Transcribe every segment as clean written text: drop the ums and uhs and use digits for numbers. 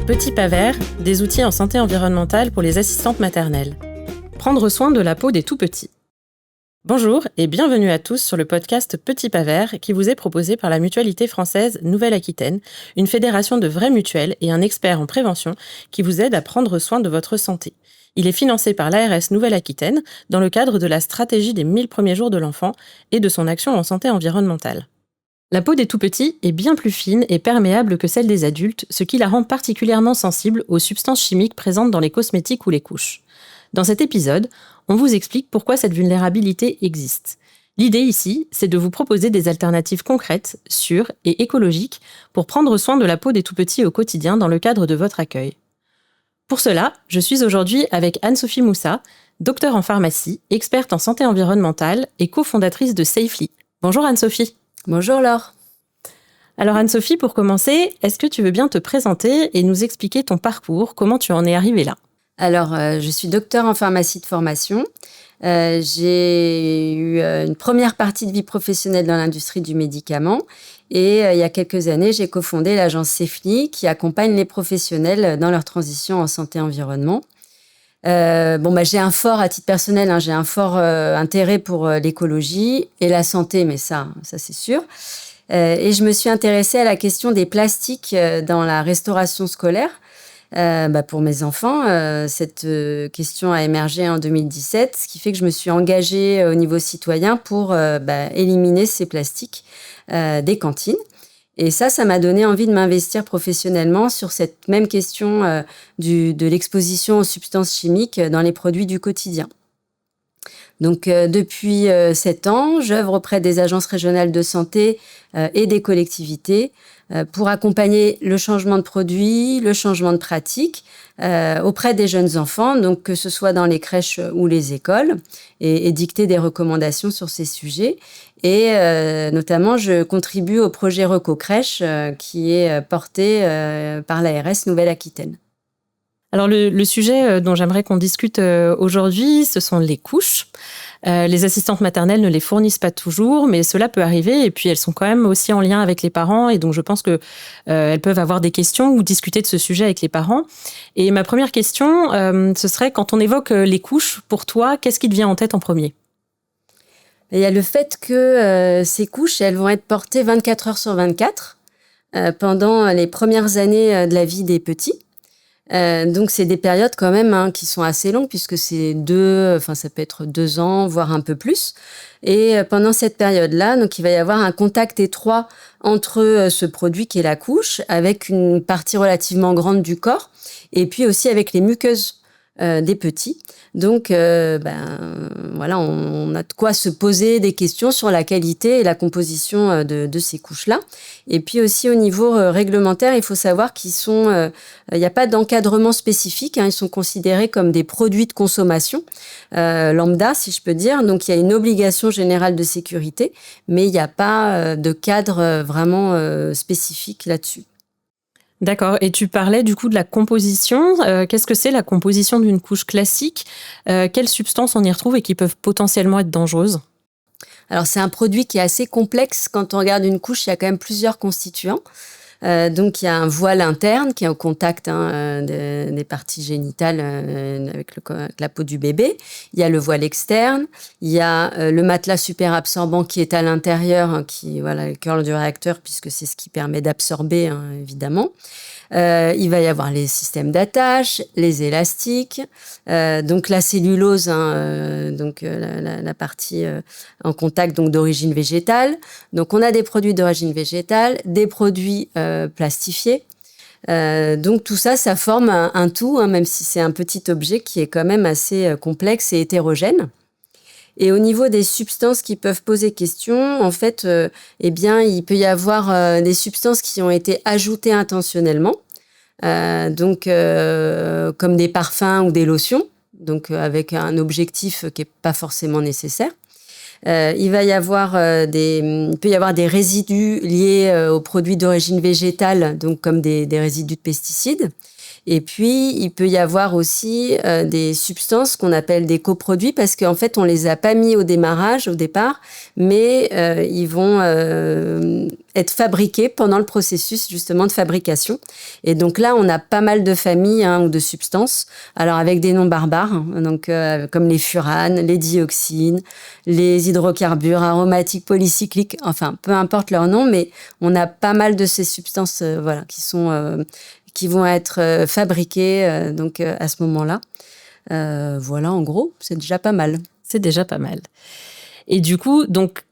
Petit pas vert, des outils en santé environnementale pour les assistantes maternelles. Prendre soin de la peau des tout-petits. Bonjour et bienvenue à tous sur le podcast Petit pas vert qui vous est proposé par la Mutualité française Nouvelle-Aquitaine, une fédération de vraies mutuelles et un expert en prévention qui vous aide à prendre soin de votre santé. Il est financé par l'ARS Nouvelle-Aquitaine dans le cadre de la stratégie des 1000 premiers jours de l'enfant et de son action en santé environnementale. La peau des tout-petits est bien plus fine et perméable que celle des adultes, ce qui la rend particulièrement sensible aux substances chimiques présentes dans les cosmétiques ou les couches. Dans cet épisode, on vous explique pourquoi cette vulnérabilité existe. L'idée ici, c'est de vous proposer des alternatives concrètes, sûres et écologiques pour prendre soin de la peau des tout-petits au quotidien dans le cadre de votre accueil. Pour cela, je suis aujourd'hui avec Anne-Sophie Moussa, docteure en pharmacie, experte en santé environnementale et cofondatrice de Safely. Bonjour Anne-Sophie. Bonjour Laure. Alors Anne-Sophie, pour commencer, est-ce que tu veux bien te présenter et nous expliquer ton parcours, comment tu en es arrivée là ? Alors, je suis docteure en pharmacie de formation. J'ai eu une première partie de vie professionnelle dans l'industrie du médicament. Et il y a quelques années, j'ai cofondé l'agence Safely qui accompagne les professionnels dans leur transition en santé-environnement. J'ai un fort, à titre personnel, j'ai un fort intérêt pour l'écologie et la santé, mais ça c'est sûr. Et je me suis intéressée à la question des plastiques dans la restauration scolaire. Pour mes enfants, cette question a émergé en 2017, ce qui fait que je me suis engagée au niveau citoyen pour éliminer ces plastiques des cantines. Et ça m'a donné envie de m'investir professionnellement sur cette même question de l'exposition aux substances chimiques dans les produits du quotidien. Donc, depuis 7 ans, j'œuvre auprès des agences régionales de santé et des collectivités pour accompagner le changement de produit, le changement de pratique auprès des jeunes enfants, donc que ce soit dans les crèches ou les écoles, et dicter des recommandations sur ces sujets. Et notamment, je contribue au projet Recocrèche qui est porté par l'ARS Nouvelle-Aquitaine. Alors le sujet dont j'aimerais qu'on discute aujourd'hui, ce sont les couches. Les assistantes maternelles ne les fournissent pas toujours, mais cela peut arriver et puis elles sont quand même aussi en lien avec les parents et donc je pense que elles peuvent avoir des questions ou discuter de ce sujet avec les parents. Et ma première question, ce serait quand on évoque les couches, pour toi, qu'est-ce qui te vient en tête en premier ? Il y a le fait que ces couches, elles vont être portées 24 heures sur 24 pendant les premières années de la vie des petits. Donc c'est des périodes quand même qui sont assez longues puisque ça peut être 2 ans, voire un peu plus. Et pendant cette période-là, donc il va y avoir un contact étroit entre ce produit qui est la couche, avec une partie relativement grande du corps, et puis aussi avec les muqueuses des petits. Donc, on a de quoi se poser des questions sur la qualité et la composition de ces couches-là. Et puis aussi au niveau réglementaire, il faut savoir il n'y a pas d'encadrement spécifique. Ils sont considérés comme des produits de consommation lambda, si je peux dire. Donc, il y a une obligation générale de sécurité, mais il n'y a pas de cadre vraiment spécifique là-dessus. D'accord. Et tu parlais du coup de la composition. Qu'est-ce que c'est la composition d'une couche classique ? Quelles substances on y retrouve et qui peuvent potentiellement être dangereuses ? Alors, c'est un produit qui est assez complexe. Quand on regarde une couche, il y a quand même plusieurs constituants. Donc, il y a un voile interne qui est au contact des parties génitales avec la peau du bébé. Il y a le voile externe. Il y a le matelas super absorbant qui est à l'intérieur, qui est le cœur du réacteur, puisque c'est ce qui permet d'absorber, évidemment. Il va y avoir les systèmes d'attache, les élastiques, donc la cellulose, la partie en contact donc d'origine végétale. Donc on a des produits d'origine végétale, des produits plastifiés. Donc tout ça forme un tout, même si c'est un petit objet qui est quand même assez complexe et hétérogène. Et au niveau des substances qui peuvent poser question, en fait, il peut y avoir des substances qui ont été ajoutées intentionnellement, comme des parfums ou des lotions, donc avec un objectif qui n'est pas forcément nécessaire. Il peut y avoir des résidus liés aux produits d'origine végétale, donc comme des résidus de pesticides. Et puis, il peut y avoir aussi des substances qu'on appelle des coproduits parce qu'en fait, on les a pas mis au départ, mais ils vont être fabriqués pendant le processus justement de fabrication. Et donc là, on a pas mal de familles ou de substances, alors avec des noms barbares, donc comme les furanes, les dioxines, les hydrocarbures aromatiques polycycliques, enfin, peu importe leur nom, mais on a pas mal de ces substances qui vont être fabriquées à ce moment-là. Voilà, en gros, c'est déjà pas mal. C'est déjà pas mal. Et du coup, donc,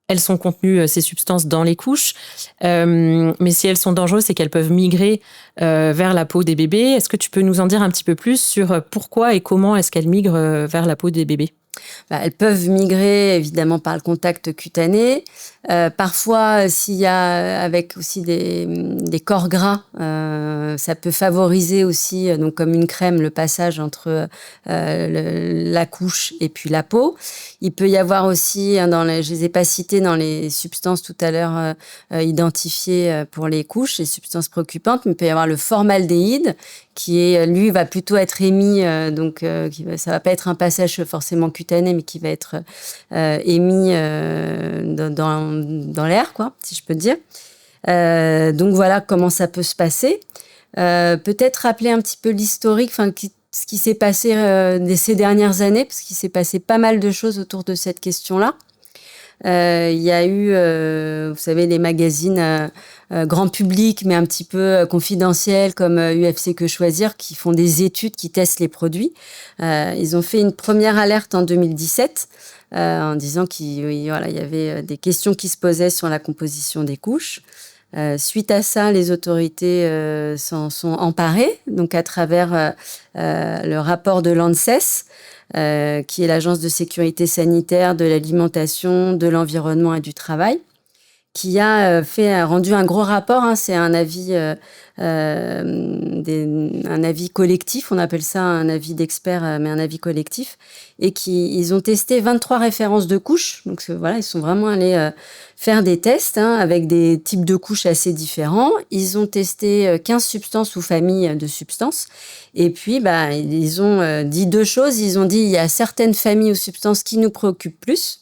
elles sont contenues, ces substances, dans les couches. Mais si elles sont dangereuses, c'est qu'elles peuvent migrer vers la peau des bébés. Est-ce que tu peux nous en dire un petit peu plus sur pourquoi et comment est-ce qu'elles migrent vers la peau des bébés ? Elles peuvent migrer évidemment par le contact cutané. Parfois, s'il y a avec aussi des corps gras, ça peut favoriser aussi, donc comme une crème, le passage entre la couche et puis la peau. Il peut y avoir aussi, je les ai pas citées dans les substances tout à l'heure identifiées pour les couches, les substances préoccupantes, mais il peut y avoir le formaldéhyde qui lui va plutôt être émis, ça va pas être un passage forcément cutané, mais qui va être émis dans l'air, quoi, si je peux dire. Donc voilà comment ça peut se passer. Peut-être rappeler un petit peu l'historique, ce qui s'est passé ces dernières années, parce qu'il s'est passé pas mal de choses autour de cette question-là. Il y a eu, vous savez, les magazines grand public, mais un petit peu confidentiels, comme UFC Que Choisir, qui font des études, qui testent les produits. Ils ont fait une première alerte en 2017 en disant qu'il y avait des questions qui se posaient sur la composition des couches. Suite à ça, les autorités s'en sont emparées, donc à travers le rapport de l'ANSES, qui est l'Agence de sécurité sanitaire de l'alimentation, de l'environnement et du travail, qui a rendu un gros rapport. C'est un avis collectif, on appelle ça un avis d'experts, mais un avis collectif, et ils ont testé 23 références de couches. Donc voilà, ils sont vraiment allés faire des tests avec des types de couches assez différents. Ils ont testé 15 substances ou familles de substances. Et puis, ils ont dit deux choses. Ils ont dit il y a certaines familles ou substances qui nous préoccupent plus.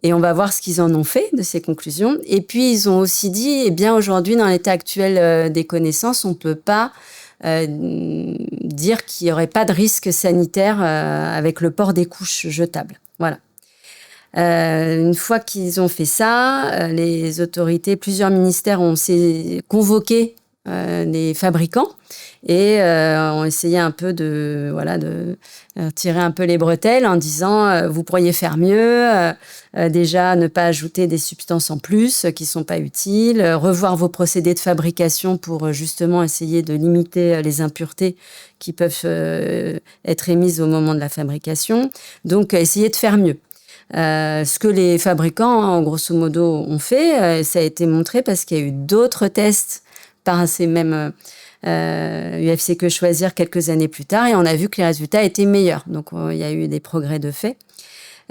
Et on va voir ce qu'ils en ont fait de ces conclusions. Et puis, ils ont aussi dit, aujourd'hui, dans l'état actuel des connaissances, on ne peut pas dire qu'il n'y aurait pas de risque sanitaire avec le port des couches jetables. Voilà. Une fois qu'ils ont fait ça, les autorités, plusieurs ministères ont convoqué les fabricants et ont essayé un peu de tirer un peu les bretelles en disant vous pourriez faire mieux, déjà ne pas ajouter des substances en plus qui sont pas utiles, revoir vos procédés de fabrication pour justement essayer de limiter les impuretés qui peuvent être émises au moment de la fabrication. Donc essayer de faire mieux. Ce que les fabricants, grosso modo, ont fait, ça a été montré parce qu'il y a eu d'autres tests par ces mêmes UFC Que Choisir quelques années plus tard, et on a vu que les résultats étaient meilleurs. Donc, il y a eu des progrès de fait.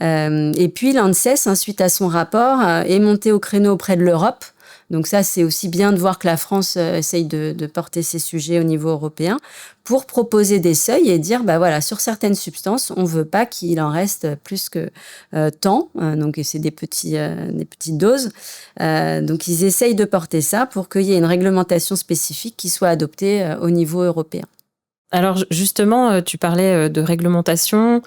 Et puis, l'ANSES, suite à son rapport, est monté au créneau auprès de l'Europe. Donc ça, c'est aussi bien de voir que la France essaye de porter ces sujets au niveau européen pour proposer des seuils et dire, sur certaines substances, on ne veut pas qu'il en reste plus que tant. Donc c'est des petites doses. Donc ils essayent de porter ça pour qu'il y ait une réglementation spécifique qui soit adoptée au niveau européen. Alors justement, tu parlais de réglementation.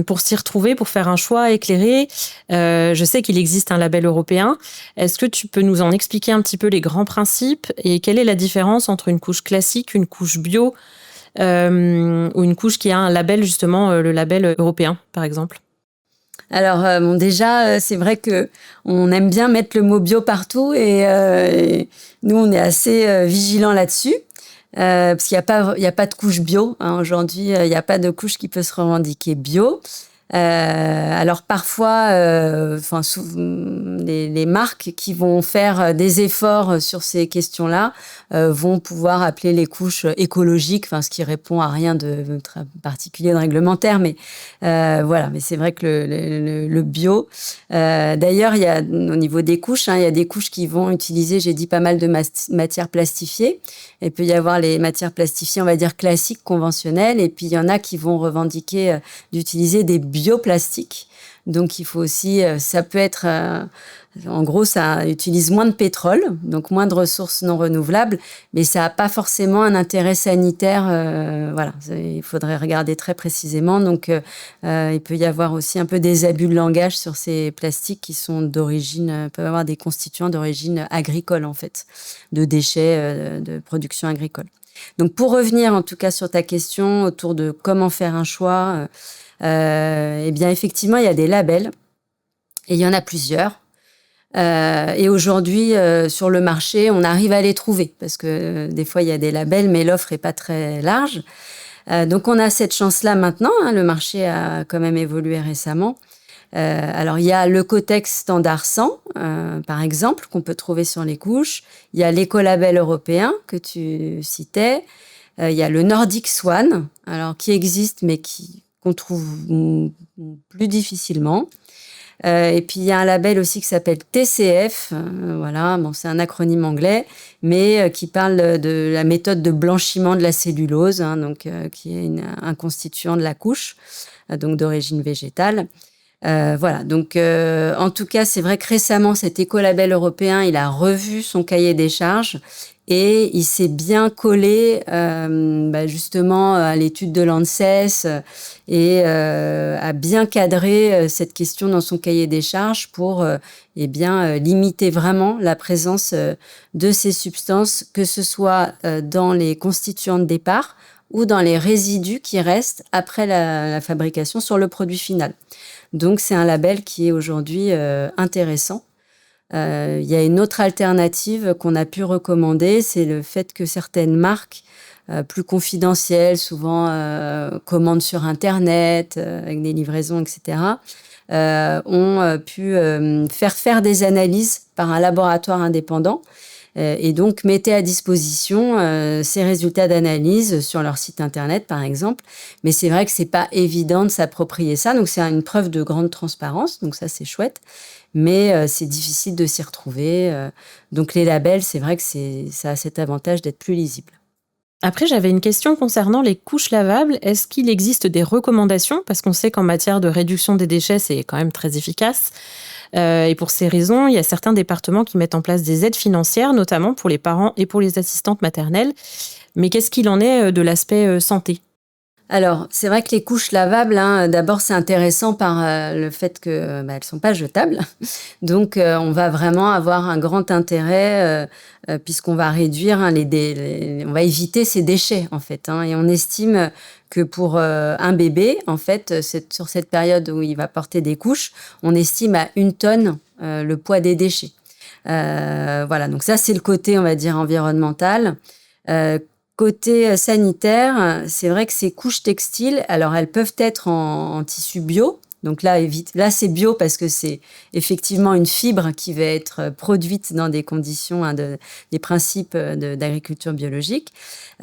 Pour s'y retrouver, pour faire un choix éclairé, je sais qu'il existe un label européen. Est-ce que tu peux nous en expliquer un petit peu les grands principes et quelle est la différence entre une couche classique, une couche bio ou une couche qui a un label, justement, le label européen, par exemple ? Alors déjà, c'est vrai que on aime bien mettre le mot bio partout et nous, on est assez vigilants là-dessus. Parce qu'il n'y a pas de couche bio. Aujourd'hui, il n'y a pas de couche qui peut se revendiquer bio. Alors parfois, les marques qui vont faire des efforts sur ces questions-là vont pouvoir appeler les couches écologiques, ce qui répond à rien de très particulier de réglementaire, mais voilà. Mais c'est vrai que le bio. D'ailleurs, il y a au niveau des couches, il y a des couches qui vont utiliser, j'ai dit, pas mal de matières plastifiées. Il peut y avoir les matières plastifiées, on va dire classiques, conventionnelles, et puis il y en a qui vont revendiquer d'utiliser des bioplastiques. Donc il faut aussi, ça peut être, en gros, ça utilise moins de pétrole, donc moins de ressources non renouvelables, mais ça n'a pas forcément un intérêt sanitaire. Voilà, il faudrait regarder très précisément. Donc il peut y avoir aussi un peu des abus de langage sur ces plastiques qui sont d'origine, peuvent avoir des constituants d'origine agricole en fait, de déchets de production agricole. Donc pour revenir en tout cas sur ta question autour de comment faire un choix. Eh bien, effectivement, il y a des labels et il y en a plusieurs. Et aujourd'hui, sur le marché, on arrive à les trouver parce que des fois, il y a des labels, mais l'offre n'est pas très large. Donc, on a cette chance-là maintenant. Le marché a quand même évolué récemment. Alors, il y a l'Ecotex Standard 100, par exemple, qu'on peut trouver sur les couches. Il y a l'écolabel européen que tu citais. Il y a le Nordic Swan, alors qui existe, mais qu'on trouve plus difficilement. Et puis, il y a un label aussi qui s'appelle TCF. Voilà, c'est un acronyme anglais, mais qui parle de la méthode de blanchiment de la cellulose, qui est un constituant de la couche, donc d'origine végétale. Voilà, donc en tout cas, c'est vrai que récemment, cet écolabel européen, il a revu son cahier des charges et il s'est bien collé justement à l'étude de l'ANSES et a bien cadré cette question dans son cahier des charges pour limiter vraiment la présence de ces substances, que ce soit dans les constituants de départ ou dans les résidus qui restent après la fabrication sur le produit final. Donc, c'est un label qui est aujourd'hui intéressant. Il y a une autre alternative qu'on a pu recommander, c'est le fait que certaines marques plus confidentielles, souvent commandent sur Internet, avec des livraisons, etc., ont pu faire des analyses par un laboratoire indépendant et donc mettaient à disposition ces résultats d'analyse sur leur site Internet, par exemple. Mais c'est vrai que c'est pas évident de s'approprier ça, donc c'est une preuve de grande transparence, donc ça c'est chouette. Mais c'est difficile de s'y retrouver. Donc les labels, c'est vrai que ça a cet avantage d'être plus lisible. Après, j'avais une question concernant les couches lavables. Est-ce qu'il existe des recommandations? Parce qu'on sait qu'en matière de réduction des déchets, c'est quand même très efficace. Et pour ces raisons, il y a certains départements qui mettent en place des aides financières, notamment pour les parents et pour les assistantes maternelles. Mais qu'est-ce qu'il en est de l'aspect santé? Alors, c'est vrai que les couches lavables, d'abord, c'est intéressant par le fait que elles sont pas jetables. Donc, on va vraiment avoir un grand intérêt puisqu'on va réduire, on va éviter ces déchets, en fait. Et on estime que pour un bébé, en fait, sur cette période où il va porter des couches, on estime à 1 tonne le poids des déchets. Voilà, donc ça, c'est le côté, on va dire, environnemental. Côté sanitaire, c'est vrai que ces couches textiles, alors elles peuvent être en tissu bio. Donc là, c'est bio parce que c'est effectivement une fibre qui va être produite dans des conditions, des principes d'agriculture biologique.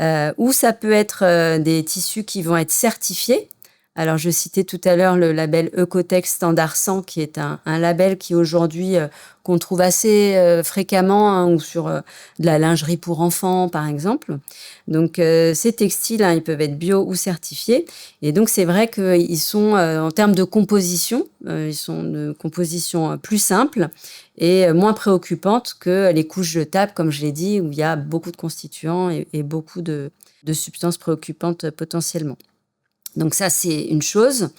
Ou ça peut être des tissus qui vont être certifiés. Alors, je citais tout à l'heure le label Ecotex Standard 100, qui est un label qui aujourd'hui qu'on trouve assez fréquemment ou sur de la lingerie pour enfants, par exemple. Donc, ces textiles, ils peuvent être bio ou certifiés. Et donc, c'est vrai qu'ils sont, en termes de composition, ils sont de composition plus simple et moins préoccupante que les couches jetables, comme je l'ai dit, où il y a beaucoup de constituants et beaucoup de substances préoccupantes potentiellement. Donc ça, c'est une chose.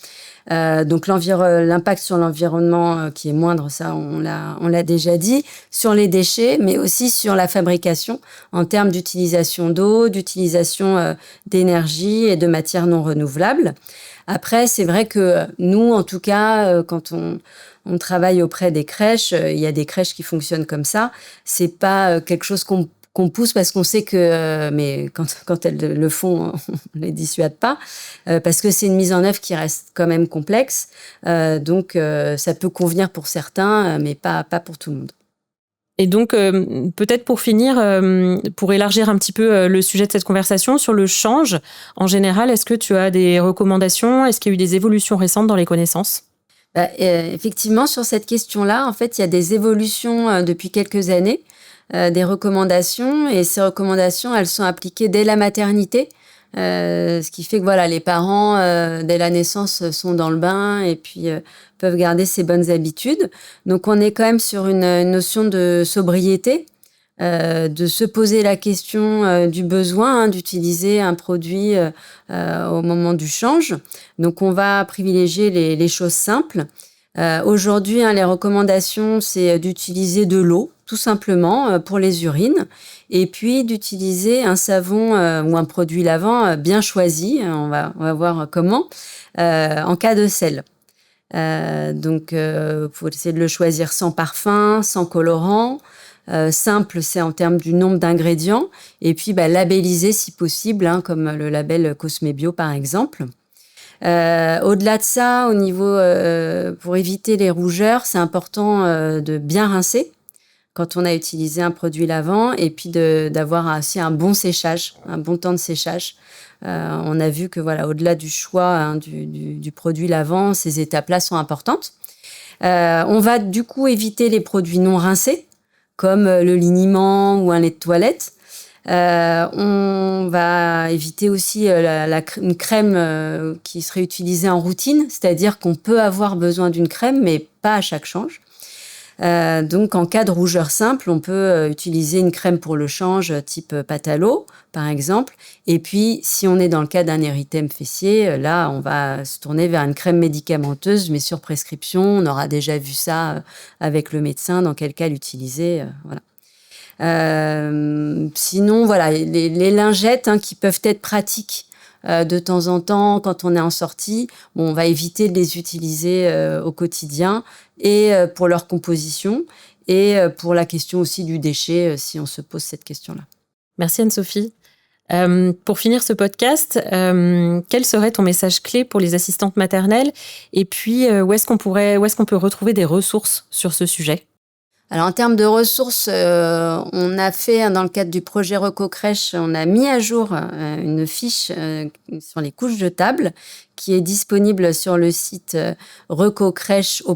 Donc l'impact sur l'environnement qui est moindre, ça, on l'a déjà dit, sur les déchets, mais aussi sur la fabrication en termes d'utilisation d'eau, d'utilisation d'énergie et de matières non renouvelables. Après, c'est vrai que nous, en tout cas, quand on travaille auprès des crèches, il y a des crèches qui fonctionnent comme ça. C'est pas quelque chose qu'on qu'on pousse parce qu'on sait que, mais quand elles le font, on ne les dissuade pas, parce que c'est une mise en œuvre qui reste quand même complexe. Donc, ça peut convenir pour certains, mais pas pour tout le monde. Et donc, peut-être pour finir, pour élargir un petit peu le sujet de cette conversation, sur le change, en général, est-ce que tu as des recommandations? Est-ce qu'il y a eu des évolutions récentes dans les connaissances? Effectivement, sur cette question-là, en fait, il y a des évolutions depuis quelques années, des recommandations, et ces recommandations, elles sont appliquées dès la maternité. Ce qui fait que voilà, les parents, dès la naissance, sont dans le bain et puis peuvent garder ces bonnes habitudes. Donc, on est quand même sur une notion de sobriété, de se poser la question du besoin d'utiliser un produit au moment du change. Donc, on va privilégier les choses simples. Aujourd'hui, les recommandations, c'est d'utiliser de l'eau, tout simplement, pour les urines, et puis d'utiliser un savon ou un produit lavant bien choisi, on va voir comment, en cas de sel. Donc, faut essayer de le choisir sans parfum, sans colorant. Simple, c'est en termes du nombre d'ingrédients, et puis labellisé si possible, comme le label Cosmebio par exemple. Au-delà de ça, au niveau pour éviter les rougeurs, c'est important de bien rincer quand on a utilisé un produit lavant, et puis d'avoir aussi un bon séchage, un bon temps de séchage. On a vu que voilà, au-delà du choix du produit lavant, ces étapes-là sont importantes. On va du coup éviter les produits non rincés, comme le liniment ou un lait de toilette. On va éviter aussi une crème qui serait utilisée en routine, c'est-à-dire qu'on peut avoir besoin d'une crème, mais pas à chaque change. Donc, en cas de rougeur simple, on peut utiliser une crème pour le change type pâte à l'eau, par exemple. Et puis, si on est dans le cas d'un érythème fessier, là, on va se tourner vers une crème médicamenteuse, mais sur prescription. On aura déjà vu ça avec le médecin, dans quel cas l'utiliser. Voilà. Sinon, voilà, les lingettes qui peuvent être pratiques de temps en temps quand on est en sortie, on va éviter de les utiliser au quotidien, et pour leur composition, et pour la question aussi du déchet, si on se pose cette question-là. Merci Anne-Sophie. Pour finir ce podcast, quel serait ton message clé pour les assistantes maternelles? Et puis, où est-ce qu'on peut retrouver des ressources sur ce sujet? Alors, en termes de ressources, on a fait, dans le cadre du projet Recocrèche, on a mis à jour une fiche sur les couches de table qui est disponible sur le site recocrèche.fr.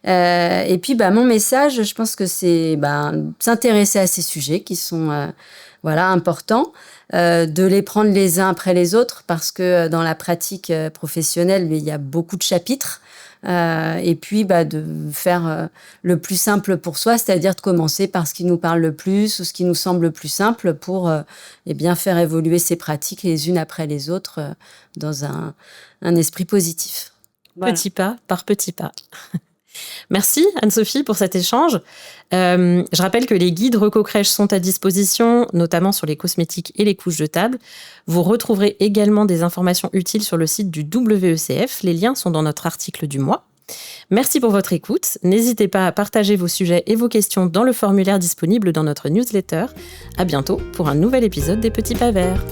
Et puis, mon message, je pense que c'est s'intéresser à ces sujets qui sont importants, de les prendre les uns après les autres, parce que dans la pratique professionnelle, il y a beaucoup de chapitres. Et puis de faire le plus simple pour soi, c'est-à-dire de commencer par ce qui nous parle le plus ou ce qui nous semble le plus simple pour faire évoluer ces pratiques les unes après les autres dans un esprit positif. Voilà. Petit pas par petit pas. Merci Anne-Sophie pour cet échange. Je rappelle que les guides Recocrèche sont à disposition, notamment sur les cosmétiques et les couches de table. Vous retrouverez également des informations utiles sur le site du WECF. Les liens sont dans notre article du mois. Merci pour votre écoute. N'hésitez pas à partager vos sujets et vos questions dans le formulaire disponible dans notre newsletter. À bientôt pour un nouvel épisode des Petits Pas Verts.